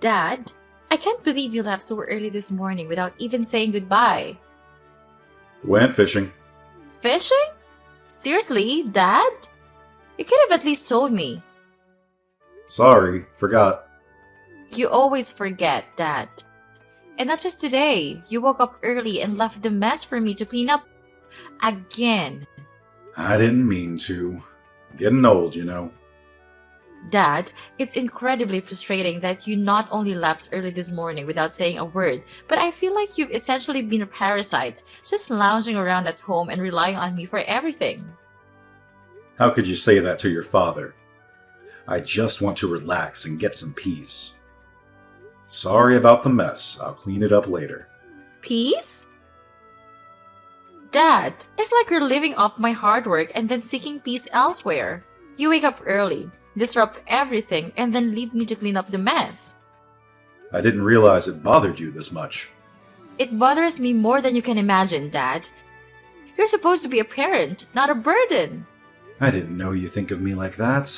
Dad, I can't believe you left so early this morning without even saying goodbye. Went fishing. Fishing? Seriously, Dad? You could have at least told me. Sorry, forgot. You always forget, Dad. And not just today. You woke up early and left the mess for me to clean up again. I didn't mean to. Getting old, you know. Dad, it's incredibly frustrating that you not only left early this morning without saying a word, but I feel like you've essentially been a parasite, just lounging around at home and relying on me for everything. How could you say that to your father? I just want to relax and get some peace. Sorry about the mess. I'll clean it up later. Peace? Dad, it's like you're living off my hard work and then seeking peace elsewhere. You wake up early, disrupt everything, and then leave me to clean up the mess. I didn't realize it bothered you this much. It bothers me more than you can imagine, Dad. You're supposed to be a parent, not a burden. I didn't know you think of me like that.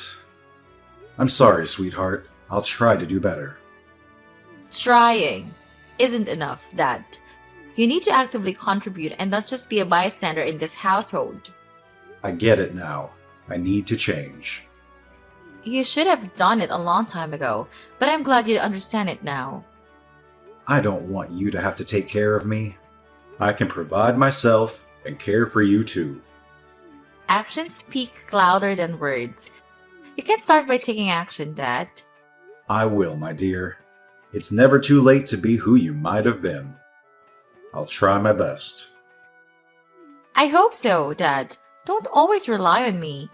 I'm sorry, sweetheart. I'll try to do better. Trying isn't enough, Dad. You need to actively contribute and not just be a bystander in this household. I get it now. I need to change. You should have done it a long time ago, but I'm glad you understand it now. I don't want you to have to take care of me. I can provide myself and care for you too. Actions speak louder than words. You can start by taking action, Dad. I will, my dear. It's never too late to be who you might have been. I'll try my best. I hope so, Dad. Don't always rely on me.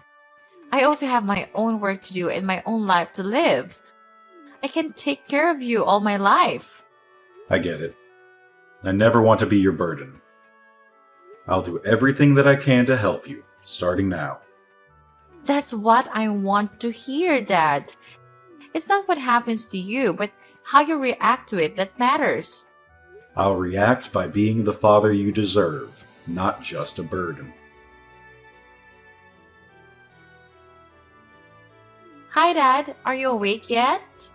I also have my own work to do and my own life to live. I can take care of you all my life. I get it. I never want to be your burden. I'll do everything that I can to help you, starting now. That's what I want to hear, Dad. It's not what happens to you, but how you react to it that matters. I'll react by being the father you deserve, not just a burden. Hi, Dad. Are you awake yet?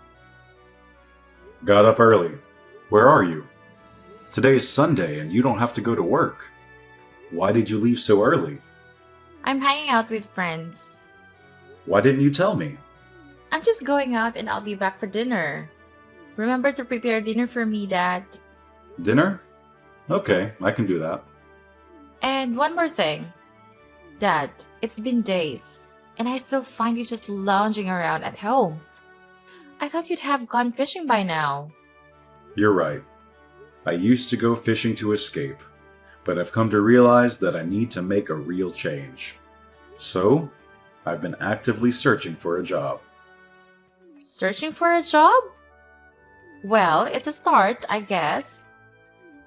Got up early. Where are you? Today is Sunday and you don't have to go to work. Why did you leave so early? I'm hanging out with friends. Why didn't you tell me? I'm just going out and I'll be back for dinner. Remember to prepare dinner for me, Dad. Dinner? Okay, I can do that. And one more thing. Dad, it's been days, and I still find you just lounging around at home. I thought you'd have gone fishing by now. You're right. I used to go fishing to escape, but I've come to realize that I need to make a real change. So, I've been actively searching for a job. Searching for a job? Well, it's a start, I guess.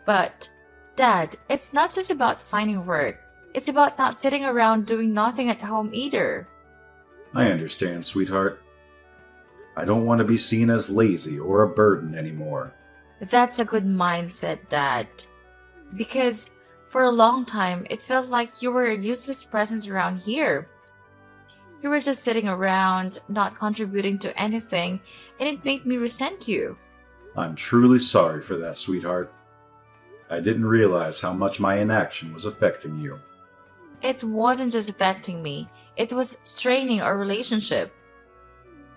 But, Dad, it's not just about finding work. It's about not sitting around doing nothing at home either. I understand, sweetheart. I don't want to be seen as lazy or a burden anymore. That's a good mindset, Dad. Because for a long time, it felt like you were a useless presence around here. You were just sitting around, not contributing to anything, and it made me resent you. I'm truly sorry for that, sweetheart. I didn't realize how much my inaction was affecting you. It wasn't just affecting me, it was straining our relationship.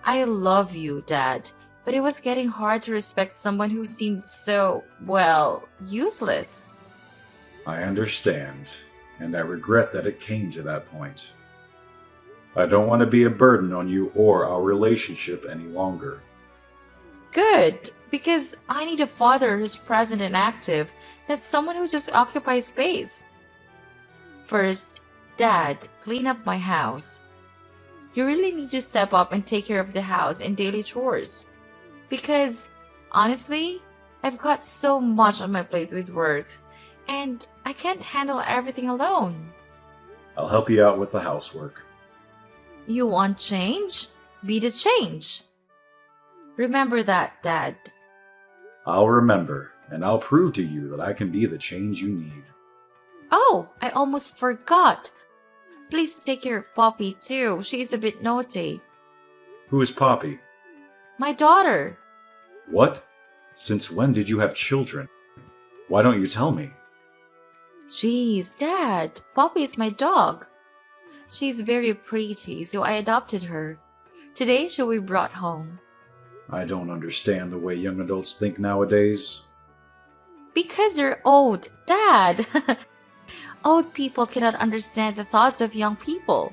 I love you, Dad, but it was getting hard to respect someone who seemed so, well, useless. I understand, and I regret that it came to that point. I don't want to be a burden on you or our relationship any longer. Good, because I need a father who's present and active, not someone who just occupies space. First, Dad, clean up my house. You really need to step up and take care of the house and daily chores. Because, honestly, I've got so much on my plate with work, and I can't handle everything alone. I'll help you out with the housework. You want change? Be the change. Remember that, Dad. I'll remember, and I'll prove to you that I can be the change you need. Oh, I almost forgot. Please take care of Poppy too. She's a bit naughty. Who is Poppy? My daughter. What? Since when did you have children? Why don't you tell me? Jeez, Dad, Poppy is my dog. She's very pretty, so I adopted her. Today she will be brought home. I don't understand the way young adults think nowadays. Because they're old, Dad. Old people cannot understand the thoughts of young people.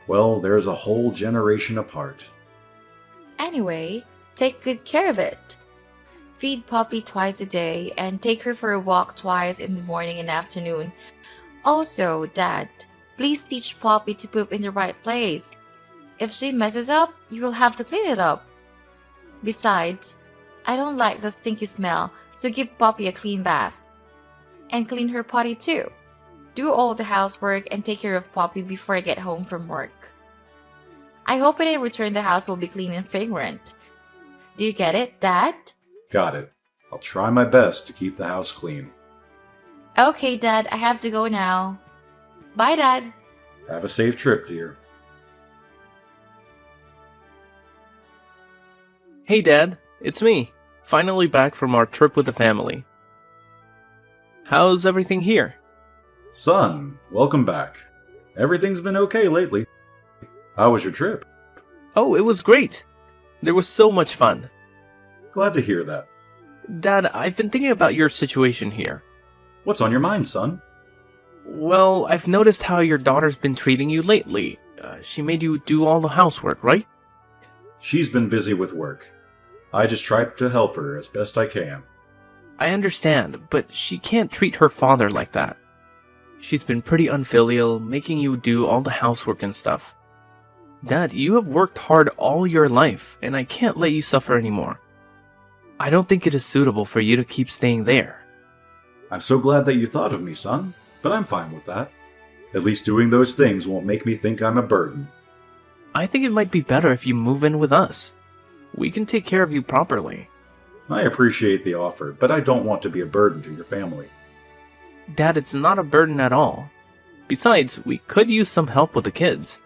Well, there's a whole generation apart. Anyway, take good care of it. Feed Poppy twice a day and take her for a walk twice in the morning and afternoon. Also, Dad, please teach Poppy to poop in the right place. If she messes up, you will have to clean it up. Besides, I don't like the stinky smell, so give Poppy a clean bath. And clean her potty too. Do all the housework and take care of Poppy before I get home from work. I hope when I return the house will be clean and fragrant. Do you get it, Dad? Got it. I'll try my best to keep the house clean. Okay, Dad, I have to go now. Bye, Dad. Have a safe trip, dear. Hey Dad, it's me. Finally back from our trip with the family. How's everything here? Son, welcome back. Everything's been okay lately. How was your trip? Oh, it was great. There was so much fun. Glad to hear that. Dad, I've been thinking about your situation here. What's on your mind, son? Well, I've noticed how your daughter's been treating you lately. She made you do all the housework, right? She's been busy with work. I just try to help her as best I can. I understand, but she can't treat her father like that. She's been pretty unfilial, making you do all the housework and stuff. Dad, you have worked hard all your life, and I can't let you suffer anymore. I don't think it is suitable for you to keep staying there. I'm so glad that you thought of me, son, but I'm fine with that. At least doing those things won't make me think I'm a burden. I think it might be better if you move in with us. We can take care of you properly. I appreciate the offer, but I don't want to be a burden to your family. Dad, it's not a burden at all. Besides, we could use some help with the kids.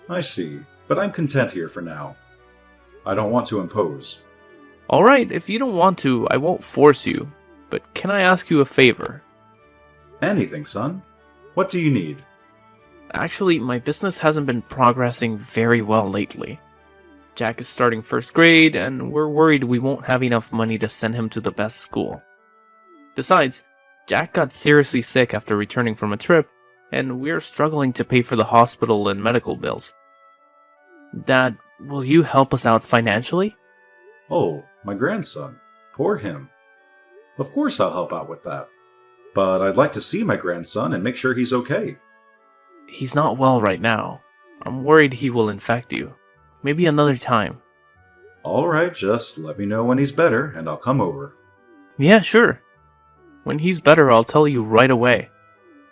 I see, but I'm content here for now. I don't want to impose. Alright, if you don't want to, I won't force you. But can I ask you a favor? Anything, son. What do you need? Actually, my business hasn't been progressing very well lately. Jack is starting first grade, and we're worried we won't have enough money to send him to the best school. Besides, Jack got seriously sick after returning from a trip, and we're struggling to pay for the hospital and medical bills. Dad, will you help us out financially? Oh, my grandson. Poor him. Of course I'll help out with that. But I'd like to see my grandson and make sure he's okay. He's not well right now. I'm worried he will infect you. Maybe another time. Alright, just let me know when he's better and I'll come over. Yeah, sure. When he's better, I'll tell you right away.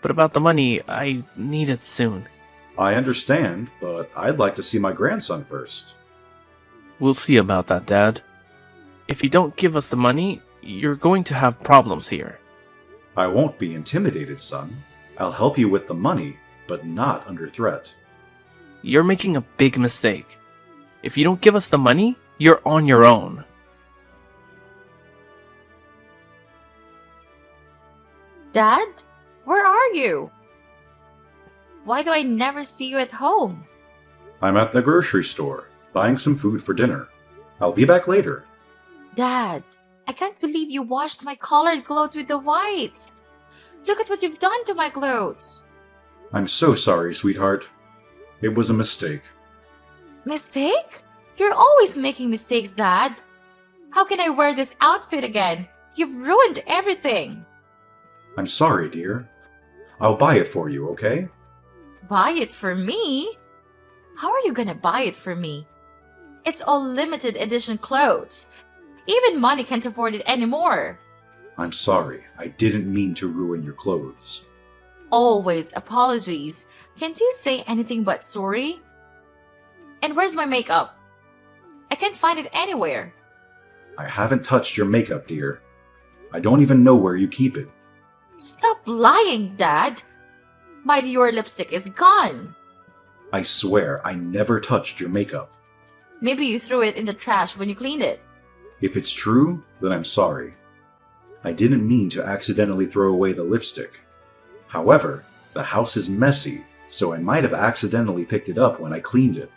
But about the money, I need it soon. I understand, but I'd like to see my grandson first. We'll see about that, Dad. If you don't give us the money, you're going to have problems here. I won't be intimidated, son. I'll help you with the money, but not under threat. You're making a big mistake. If you don't give us the money, you're on your own. Dad, where are you? Why do I never see you at home? I'm at the grocery store, buying some food for dinner. I'll be back later. Dad, I can't believe you washed my colored clothes with the whites. Look at what you've done to my clothes. I'm so sorry, sweetheart. It was a mistake. Mistake? You're always making mistakes, Dad. How can I wear this outfit again? You've ruined everything. I'm sorry, dear. I'll buy it for you, okay? Buy it for me? How are you gonna buy it for me? It's all limited edition clothes. Even money can't afford it anymore. I'm sorry. I didn't mean to ruin your clothes. Always apologies. Can't you say anything but sorry? And where's my makeup? I can't find it anywhere. I haven't touched your makeup, dear. I don't even know where you keep it. Stop lying, Dad. My Dior lipstick is gone. I swear I never touched your makeup. Maybe you threw it in the trash when you cleaned it. If it's true, then I'm sorry. I didn't mean to accidentally throw away the lipstick. However, the house is messy, so I might have accidentally picked it up when I cleaned it.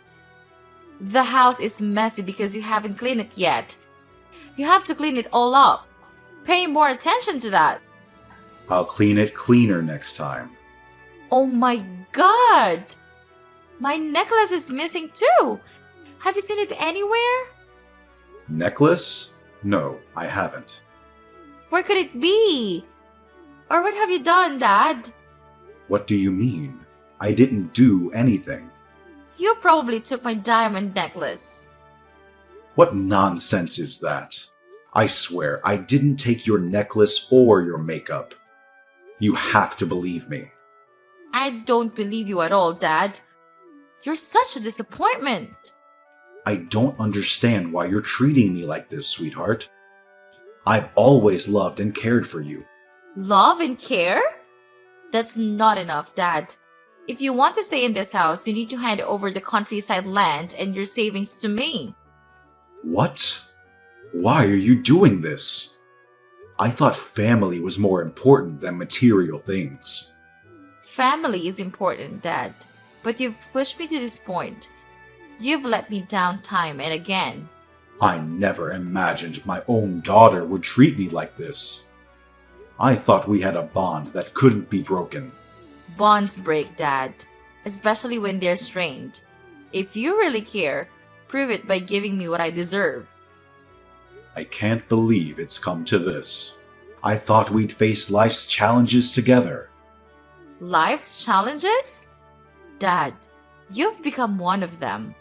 The house is messy because you haven't cleaned it yet. You have to clean it all up. Pay more attention to that. I'll clean it cleaner next time. Oh my god! My necklace is missing too! Have you seen it anywhere? Necklace? No, I haven't. Where could it be? Or what have you done, Dad? What do you mean? I didn't do anything. You probably took my diamond necklace. What nonsense is that? I swear, I didn't take your necklace or your makeup. You have to believe me. I don't believe you at all, Dad. You're such a disappointment. I don't understand why you're treating me like this, sweetheart. I've always loved and cared for you. Love and care? That's not enough, Dad. If you want to stay in this house, you need to hand over the countryside land and your savings to me. What? Why are you doing this? I thought family was more important than material things. Family is important, Dad. But you've pushed me to this point. You've let me down time and again. I never imagined my own daughter would treat me like this. I thought we had a bond that couldn't be broken. Bonds break, Dad. Especially when they're strained. If you really care, prove it by giving me what I deserve. I can't believe it's come to this. I thought we'd face life's challenges together. Life's challenges? Dad, you've become one of them.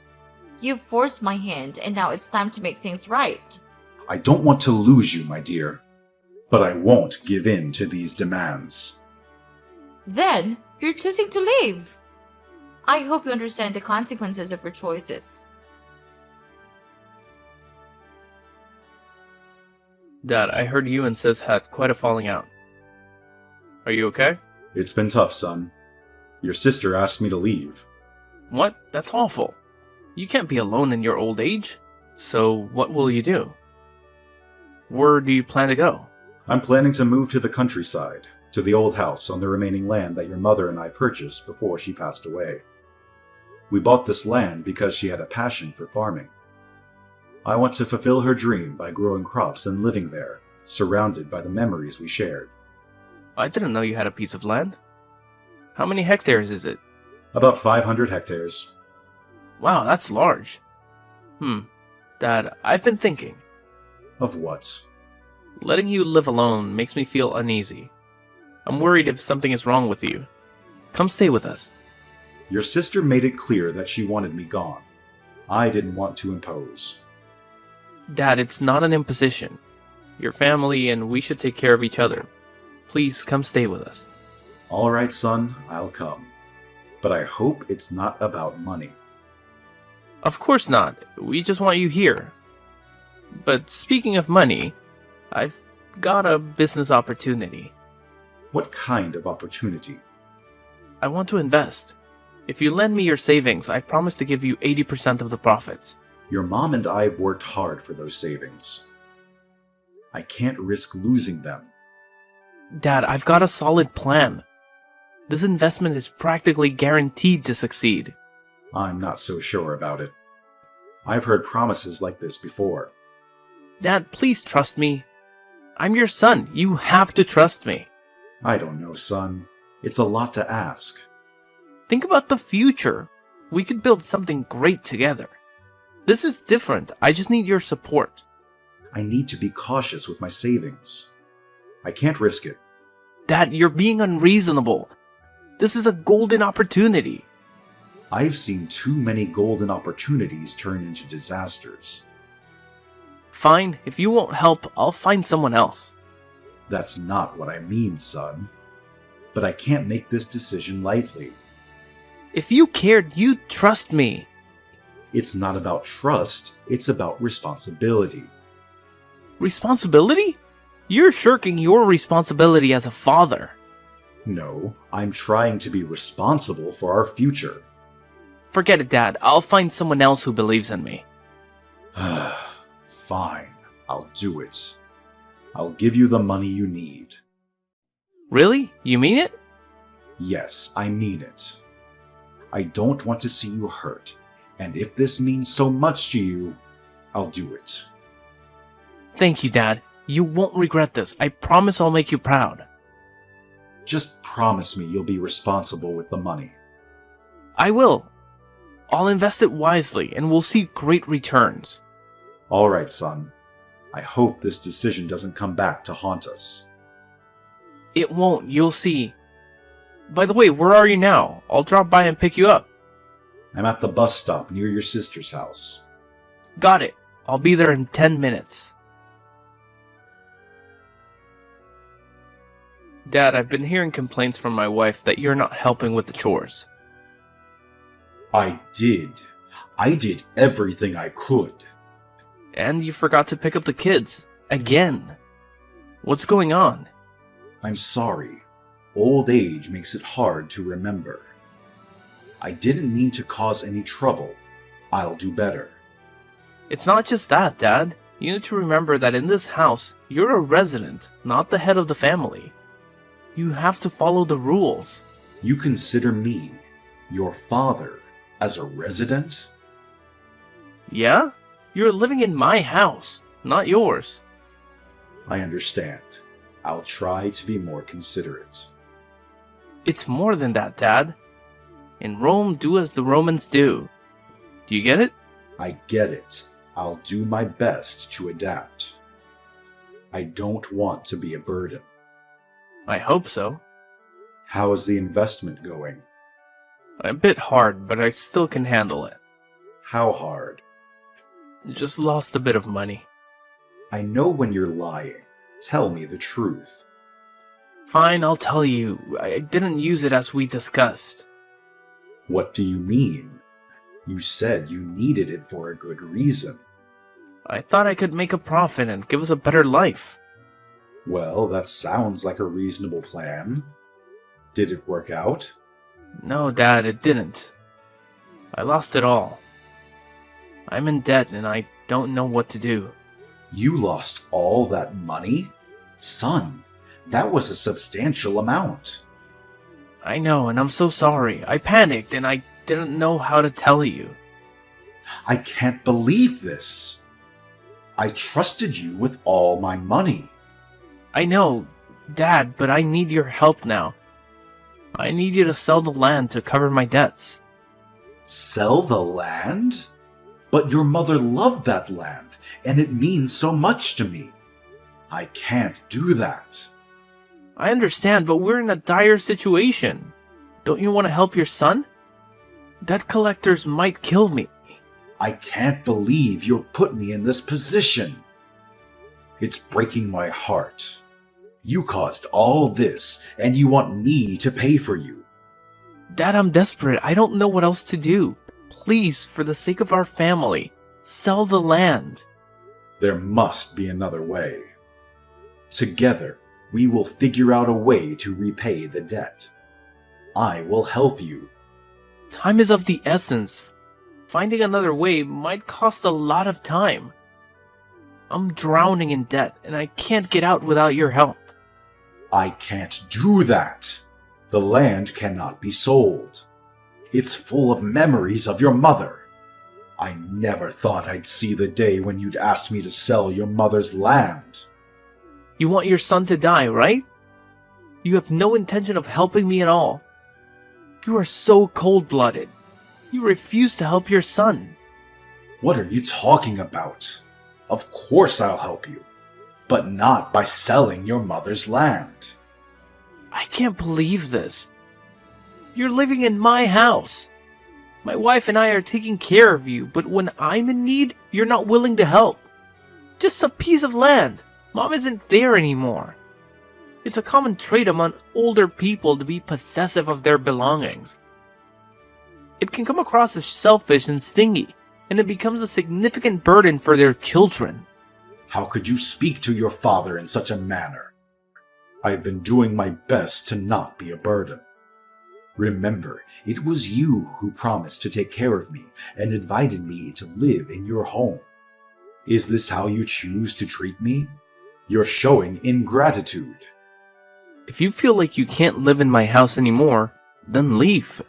You've forced my hand, and now it's time to make things right. I don't want to lose you, my dear. But I won't give in to these demands. Then, you're choosing to leave. I hope you understand the consequences of your choices. Dad, I heard you and Sis had quite a falling out. Are you okay? It's been tough, son. Your sister asked me to leave. What? That's awful. You can't be alone in your old age. So, what will you do? Where do you plan to go? I'm planning to move to the countryside, to the old house on the remaining land that your mother and I purchased before she passed away. We bought this land because she had a passion for farming. I want to fulfill her dream by growing crops and living there, surrounded by the memories we shared. I didn't know you had a piece of land. How many hectares is it? About 500 hectares. Wow, that's large. Dad, I've been thinking. Of what? Letting you live alone makes me feel uneasy. I'm worried if something is wrong with you. Come stay with us. Your sister made it clear that she wanted me gone. I didn't want to impose. Dad, it's not an imposition. Your family and we should take care of each other. Please come stay with us. All right, son, I'll come. But I hope it's not about money. Of course not. We just want you here. But speaking of money, I've got a business opportunity. What kind of opportunity? I want to invest. If you lend me your savings, I promise to give you 80% of the profits. Your mom and I have worked hard for those savings. I can't risk losing them. Dad, I've got a solid plan. This investment is practically guaranteed to succeed. I'm not so sure about it. I've heard promises like this before. Dad, please trust me. I'm your son. You have to trust me. I don't know, son. It's a lot to ask. Think about the future. We could build something great together. This is different. I just need your support. I need to be cautious with my savings. I can't risk it. Dad, you're being unreasonable. This is a golden opportunity. I've seen too many golden opportunities turn into disasters. Fine, if you won't help, I'll find someone else. That's not what I mean, son. But I can't make this decision lightly. If you cared, you'd trust me. It's not about trust, it's about responsibility. Responsibility? You're shirking your responsibility as a father. No, I'm trying to be responsible for our future. Forget it, Dad. I'll find someone else who believes in me. Fine. I'll do it. I'll give you the money you need. Really? You mean it? Yes, I mean it. I don't want to see you hurt, and if this means so much to you, I'll do it. Thank you, Dad. You won't regret this. I promise I'll make you proud. Just promise me you'll be responsible with the money. I will. I'll invest it wisely, and we'll see great returns. All right, son. I hope this decision doesn't come back to haunt us. It won't, you'll see. By the way, where are you now? I'll drop by and pick you up. I'm at the bus stop near your sister's house. Got it. I'll be there in 10 minutes. Dad, I've been hearing complaints from my wife that you're not helping with the chores. I did. I did everything I could. And you forgot to pick up the kids. Again. What's going on? I'm sorry. Old age makes it hard to remember. I didn't mean to cause any trouble. I'll do better. It's not just that, Dad. You need to remember that in this house, you're a resident, not the head of the family. You have to follow the rules. You consider me, your father, as a resident? Yeah? You're living in my house, not yours. I understand. I'll try to be more considerate. It's more than that, Dad. In Rome, do as the Romans do. Do you get it? I get it. I'll do my best to adapt. I don't want to be a burden. I hope so. How is the investment going? A bit hard, but I still can handle it. How hard? Just lost a bit of money. I know when you're lying. Tell me the truth. Fine, I'll tell you. I didn't use it as we discussed. What do you mean? You said you needed it for a good reason. I thought I could make a profit and give us a better life. Well, that sounds like a reasonable plan. Did it work out? No, Dad, it didn't. I lost it all. I'm in debt and I don't know what to do. You lost all that money? Son, that was a substantial amount. I know, and I'm so sorry. I panicked and I didn't know how to tell you. I can't believe this. I trusted you with all my money. I know, Dad, but I need your help now. I need you to sell the land to cover my debts. Sell the land? But your mother loved that land, and it means so much to me. I can't do that. I understand, but we're in a dire situation. Don't you want to help your son? Debt collectors might kill me. I can't believe you'll put me in this position. It's breaking my heart. You caused all this, and you want me to pay for you. Dad, I'm desperate. I don't know what else to do. Please, for the sake of our family, sell the land. There must be another way. Together, we will figure out a way to repay the debt. I will help you. Time is of the essence. Finding another way might cost a lot of time. I'm drowning in debt, and I can't get out without your help. I can't do that. The land cannot be sold. It's full of memories of your mother. I never thought I'd see the day when you'd ask me to sell your mother's land. You want your son to die, right? You have no intention of helping me at all. You are so cold-blooded. You refuse to help your son. What are you talking about? Of course I'll help you, but not by selling your mother's land. I can't believe this. You're living in my house. My wife and I are taking care of you, but when I'm in need, you're not willing to help. Just a piece of land. Mom isn't there anymore. It's a common trait among older people to be possessive of their belongings. It can come across as selfish and stingy, and it becomes a significant burden for their children. How could you speak to your father in such a manner? I've been doing my best to not be a burden. Remember, it was you who promised to take care of me and invited me to live in your home. Is this how you choose to treat me? You're showing ingratitude. If you feel like you can't live in my house anymore, then leave.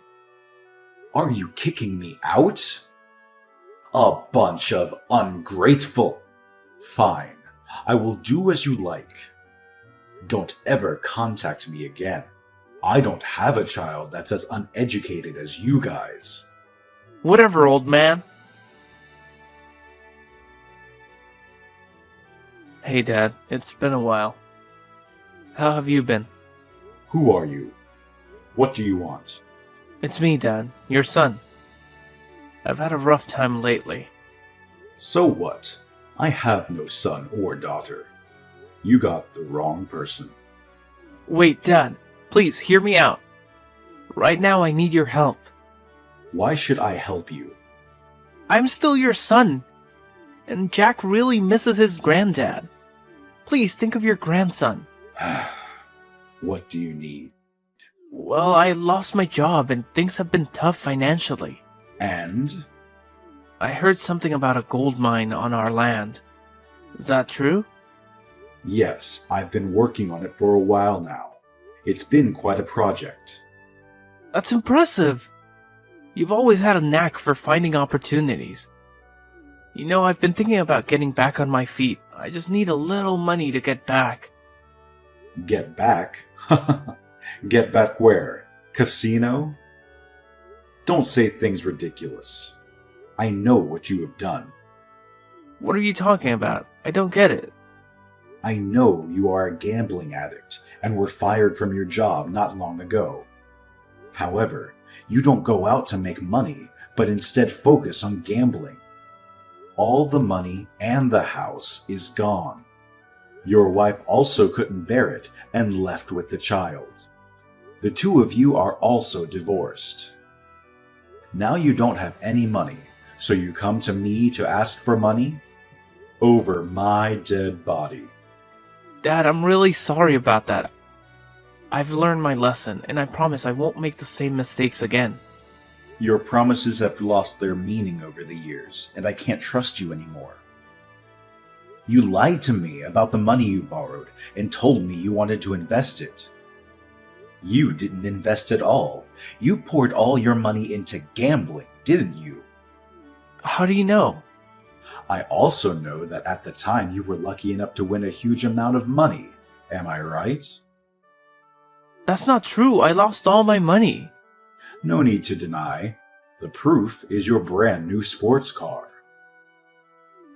Are you kicking me out? A bunch of ungrateful. Fine, I will do as you like. Don't ever contact me again. I don't have a child that's as uneducated as you guys. Whatever, old man. Hey, Dad, it's been a while. How have you been? Who are you? What do you want? It's me, Dad, your son. I've had a rough time lately. So what? I have no son or daughter. You got the wrong person. Wait, Dad, please hear me out. Right now I need your help. Why should I help you? I'm still your son, and Jack really misses his granddad. Please think of your grandson. What do you need? Well, I lost my job and things have been tough financially. And? I heard something about a gold mine on our land. Is that true? Yes, I've been working on it for a while now. It's been quite a project. That's impressive. You've always had a knack for finding opportunities. You know, I've been thinking about getting back on my feet. I just need a little money to get back. Get back? Get back where? Casino? Don't say things ridiculous. I know what you have done. What are you talking about? I don't get it. I know you are a gambling addict and were fired from your job not long ago. However, you don't go out to make money, but instead focus on gambling. All the money and the house is gone. Your wife also couldn't bear it and left with the child. The two of you are also divorced. Now you don't have any money, so you come to me to ask for money? Over my dead body. Dad, I'm really sorry about that. I've learned my lesson, and I promise I won't make the same mistakes again. Your promises have lost their meaning over the years, and I can't trust you anymore. You lied to me about the money you borrowed and told me you wanted to invest it. You didn't invest at all. You poured all your money into gambling, didn't you? How do you know? I also know that at the time you were lucky enough to win a huge amount of money. Am I right? That's not true. I lost all my money. No need to deny. The proof is your brand new sports car.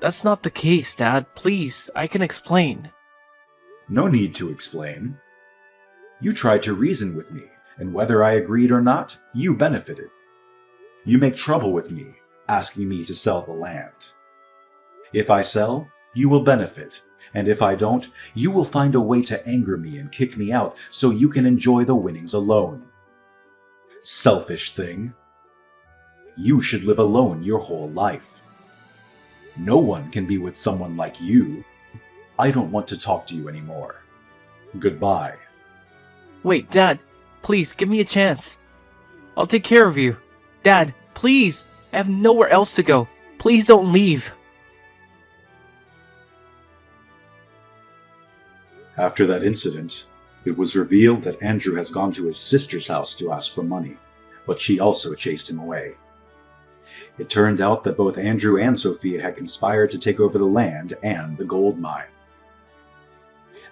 That's not the case, Dad. Please, I can explain. No need to explain. You tried to reason with me, and whether I agreed or not, you benefited. You make trouble with me, asking me to sell the land. If I sell, you will benefit, and if I don't, you will find a way to anger me and kick me out so you can enjoy the winnings alone. Selfish thing. You should live alone your whole life. No one can be with someone like you. I don't want to talk to you anymore. Goodbye. Wait, Dad, please give me a chance. I'll take care of you. Dad, please, I have nowhere else to go. Please don't leave. After that incident, it was revealed that Andrew has gone to his sister's house to ask for money, but she also chased him away. It turned out that both Andrew and Sophia had conspired to take over the land and the gold mine.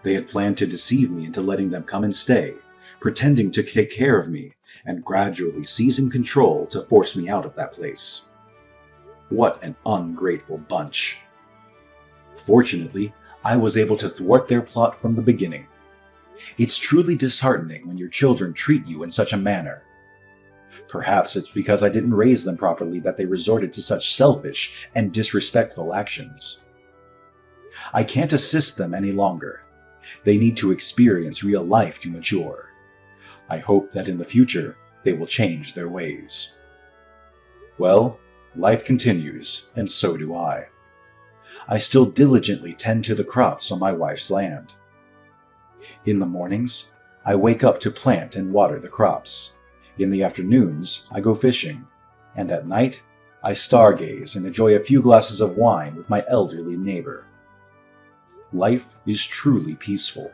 They had planned to deceive me into letting them come and stay, pretending to take care of me, and gradually seizing control to force me out of that place. What an ungrateful bunch. Fortunately, I was able to thwart their plot from the beginning. It's truly disheartening when your children treat you in such a manner. Perhaps it's because I didn't raise them properly that they resorted to such selfish and disrespectful actions. I can't assist them any longer. They need to experience real life to mature. I hope that in the future they will change their ways. Well, life continues, and so do I. I still diligently tend to the crops on my wife's land. In the mornings, I wake up to plant and water the crops. In the afternoons, I go fishing. And at night, I stargaze and enjoy a few glasses of wine with my elderly neighbor. Life is truly peaceful,